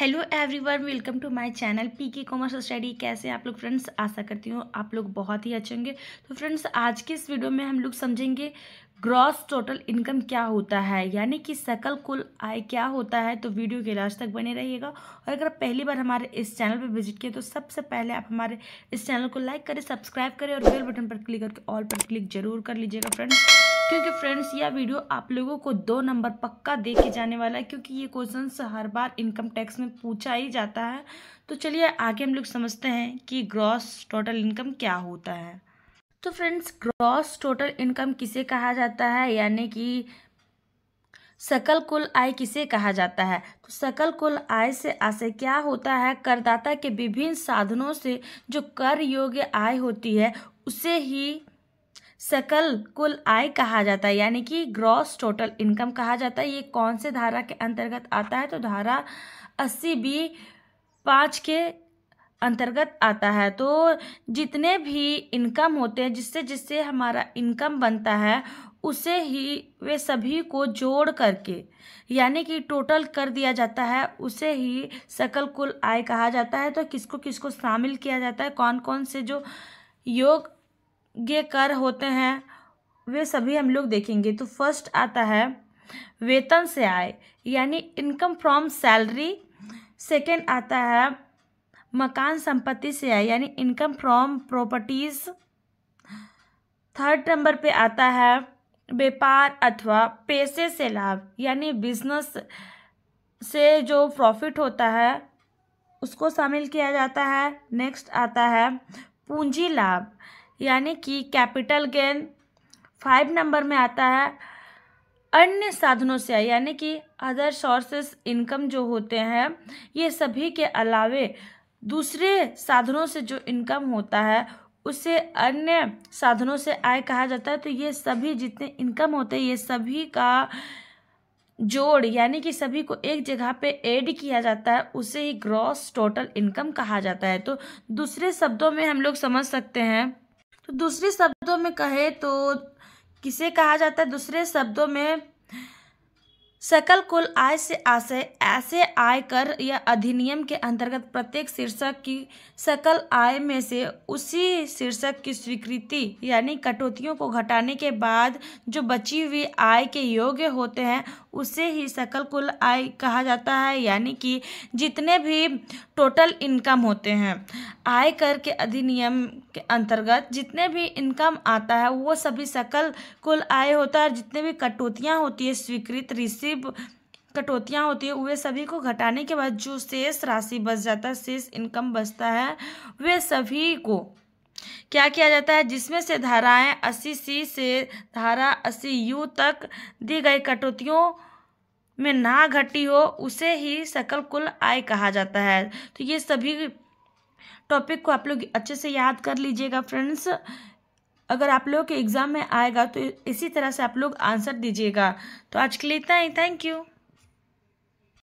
Hello everyone, welcome to my channel PK commerce study. कैसे हैं आप लोग फ्रेंड्स? आशा करती हूँ आप लोग बहुत ही अच्छे होंगे। तो फ्रेंड्स, आज की इस वीडियो में हम लोग समझेंगे ग्रॉस टोटल इनकम क्या होता है, यानी कि सकल कुल आय क्या होता है। तो वीडियो के लास्ट तक बने रहिएगा। और अगर पहली बार हमारे इस चैनल पर विजिट किए तो सबसे पहले आप हमारे इस चैनल को लाइक करें, सब्सक्राइब करें और बेल बटन पर क्लिक करके ऑल पर क्लिक जरूर कर लीजिएगा फ्रेंड्स, क्योंकि फ्रेंड्स यह वीडियो आप लोगों को 2 नंबर पक्का दे के जाने वाला है, क्योंकि ये क्वेश्चन हर बार इनकम टैक्स में पूछा ही जाता है। तो चलिए आगे हम लोग समझते हैं कि ग्रॉस टोटल इनकम क्या होता है। तो फ्रेंड्स, ग्रॉस टोटल इनकम किसे कहा जाता है, यानी कि सकल कुल आय किसे कहा जाता है। तो सकल कुल आय से आशय क्या होता है? करदाता के विभिन्न साधनों से जो कर योग्य आय होती है उसे ही सकल कुल आय कहा जाता है, यानी कि ग्रॉस टोटल इनकम कहा जाता है। ये कौन से धारा के अंतर्गत आता है? तो धारा 80(b)(5) के अंतर्गत आता है। तो जितने भी इनकम होते हैं, जिससे जिससे हमारा इनकम बनता है, उसे ही वे सभी को जोड़ करके यानी कि टोटल कर दिया जाता है, उसे ही सकल कुल आय कहा जाता है। तो किसको किसको शामिल किया जाता है, कौन कौन से जो योग्य कर होते हैं वे सभी हम लोग देखेंगे। तो फर्स्ट आता है वेतन से आय, यानी इनकम फ्रॉम सैलरी। सेकंड आता है मकान संपत्ति से आय, यानी income from properties. Third number पे आता है व्यापार अथवा पैसे से लाभ, यानी बिजनेस से जो प्रॉफिट होता है उसको शामिल किया जाता है। नेक्स्ट आता है पूंजी लाभ, यानी कि कैपिटल गेन। 5 नंबर में आता है अन्य साधनों से आय, यानी कि अदर सोर्सेस इनकम जो होते हैं, ये सभी के अलावे दूसरे साधनों से जो इनकम होता है उसे अन्य साधनों से आय कहा जाता है। तो ये सभी जितने इनकम होते हैं ये सभी का जोड़, यानी कि सभी को एक जगह पे ऐड किया जाता है, उसे ही ग्रॉस टोटल इनकम कहा जाता है। तो दूसरे शब्दों में हम लोग समझ सकते हैं, तो दूसरे शब्दों में कहे तो किसे कहा जाता है? दूसरे शब्दों में सकल कुल आय से आशय ऐसे आयकर या अधिनियम के अंतर्गत प्रत्येक शीर्षक की सकल आय में से उसी शीर्षक की स्वीकृति यानी कटौतियों को घटाने के बाद जो बची हुई आय के योग्य होते हैं उसे ही सकल कुल आय कहा जाता है। यानी कि जितने भी टोटल इनकम होते हैं आयकर के अधिनियम के अंतर्गत जितने भी इनकम आता है वो सभी सकल कुल आय होता है। जितने भी कटौतियाँ होती है, स्वीकृत रिसीव कटौतियाँ होती है, वे सभी को घटाने के बाद जो शेष राशि बच जाता है, शेष इनकम बचता है, वे सभी को क्या किया जाता है? जिसमें से धाराएं 80C से धारा 80U तक दी गई कटौतियों में ना घटी हो, उसे ही सकल कुल आय कहा जाता है। तो ये सभी टॉपिक को आप लोग अच्छे से याद कर लीजिएगा फ्रेंड्स। अगर आप लोग के एग्जाम में आएगा तो इसी तरह से आप लोग आंसर दीजिएगा। तो आज के लिए इतना ही। Thank you.